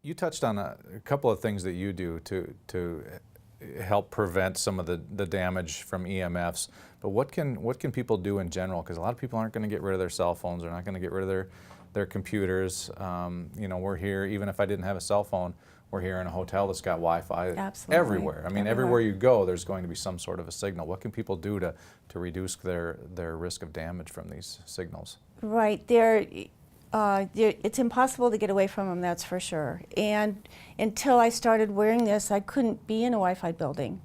You touched on a couple of things that you do to help prevent some of the damage from EMFs, but what can people do in general? Because a lot of people aren't going to get rid of their cell phones, they're not going to get rid of their computers. You know, we're here, even if I didn't have a cell phone, we're here in a hotel that's got Wi-Fi everywhere. I mean, everywhere you go, there's going to be some sort of a signal. What can people do to reduce their risk of damage from these signals? Right. It's impossible to get away from them, that's for sure. And until I started wearing this, I couldn't be in a Wi-Fi building.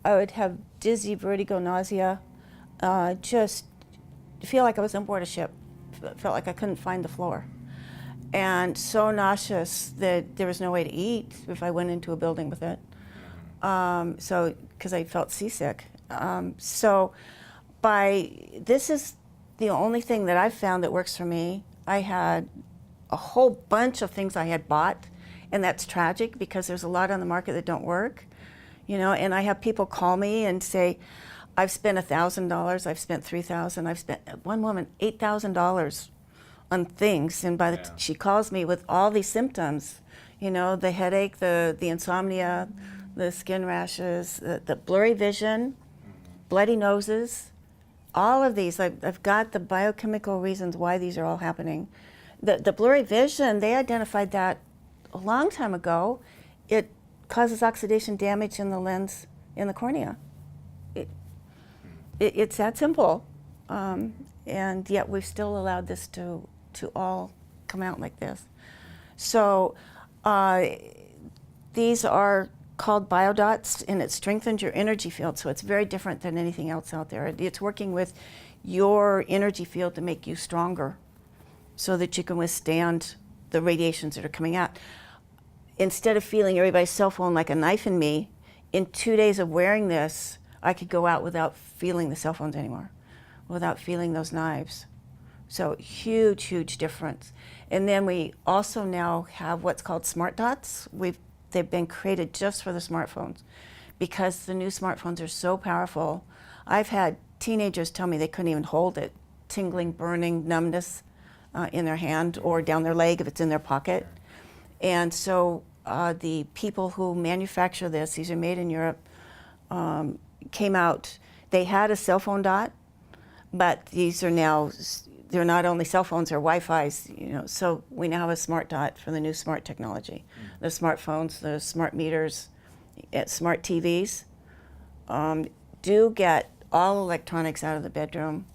I would have dizzy, vertigo, nausea, just feel like I was on board a ship. Felt like I couldn't find the floor. And so nauseous that there was no way to eat if I went into a building with it. Because I felt seasick. This is the only thing that I've found that works for me. I had a whole bunch of things I had bought, and that's tragic because there's a lot on the market that don't work, you know, and I have people call me and say, I've spent $1,000, I've spent $3,000, I've spent, one woman, $8,000 on things, and she calls me with all these symptoms, you know, the headache, the insomnia, the skin rashes, the blurry vision, bloody noses, all of these. I've got the biochemical reasons why these are all happening. The blurry vision, they identified that a long time ago. It causes oxidation damage in the lens, in the cornea. It's that simple, and yet we've still allowed this to all come out like this. So these are called biodots, and it strengthens your energy field, so it's very different than anything else out there. It's working with your energy field to make you stronger so that you can withstand the radiations that are coming out. Instead of feeling everybody's cell phone like a knife in me, in 2 days of wearing this, I could go out without feeling the cell phones anymore, without feeling those knives. So huge, huge difference. And then we also now have what's called smart dots. They've been created just for the smartphones because the new smartphones are so powerful. I've had teenagers tell me they couldn't even hold it, tingling, burning, numbness in their hand or down their leg if it's in their pocket. And so the people who manufacture this, these are made in Europe, came out, they had a cell phone dot, but these are now, they're not only cell phones, they're Wi-Fi's, you know, so we now have a smart dot for the new smart technology. The smartphones, the smart meters, smart TVs do get all electronics out of the bedroom.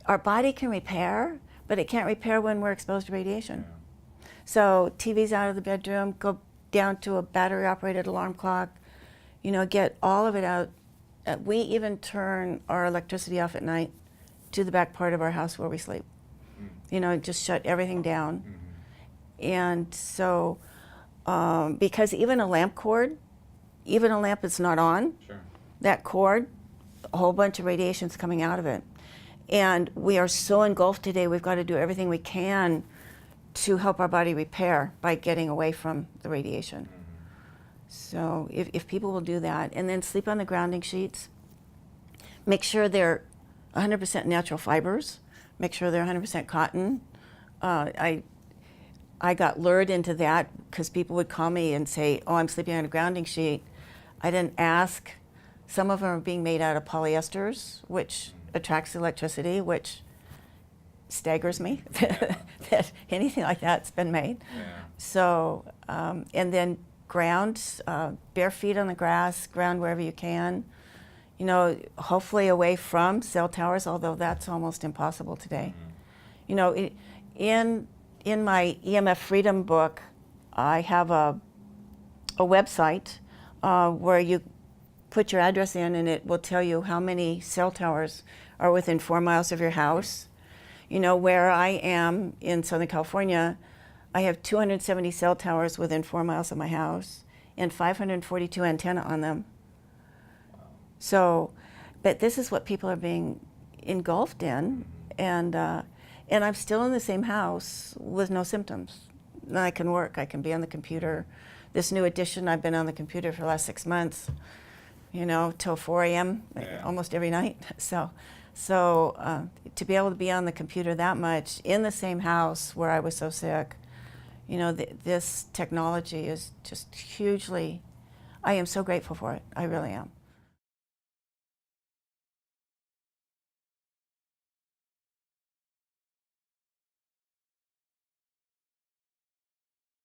Our body can repair, but it can't repair when we're exposed to radiation. So TVs out of the bedroom, go down to a battery-operated alarm clock, you know, get all of it out. We even turn our electricity off at night to the back part of our house where we sleep. You know, just shut everything down. And so, because even a lamp cord, even a lamp that's not on, that cord, a whole bunch of radiation's coming out of it. And we are so engulfed today, we've got to do everything we can to help our body repair by getting away from the radiation. So if people will do that, and then sleep on the grounding sheets, make sure they're 100% natural fibers, make sure they're 100% cotton. I got lured into that because people would call me and say, oh, I'm sleeping on a grounding sheet. I didn't ask. Some of them are being made out of polyesters, which attracts electricity, which staggers me that anything like that's been made. So, and then ground, bare feet on the grass, ground wherever you can. You know, hopefully away from cell towers, although that's almost impossible today. You know, in my EMF Freedom book, I have a website where you put your address in and it will tell you how many cell towers are within 4 miles of your house. You know, where I am in Southern California, I have 270 cell towers within 4 miles of my house and 542 antenna on them. So, but this is what people are being engulfed in, and I'm still in the same house with no symptoms. And I can work, I can be on the computer. This new edition, I've been on the computer for the last 6 months, you know, till 4 a.m. almost every night. So to be able to be on the computer that much in the same house where I was so sick, You know, this technology is just hugely, I am so grateful for it. I really am.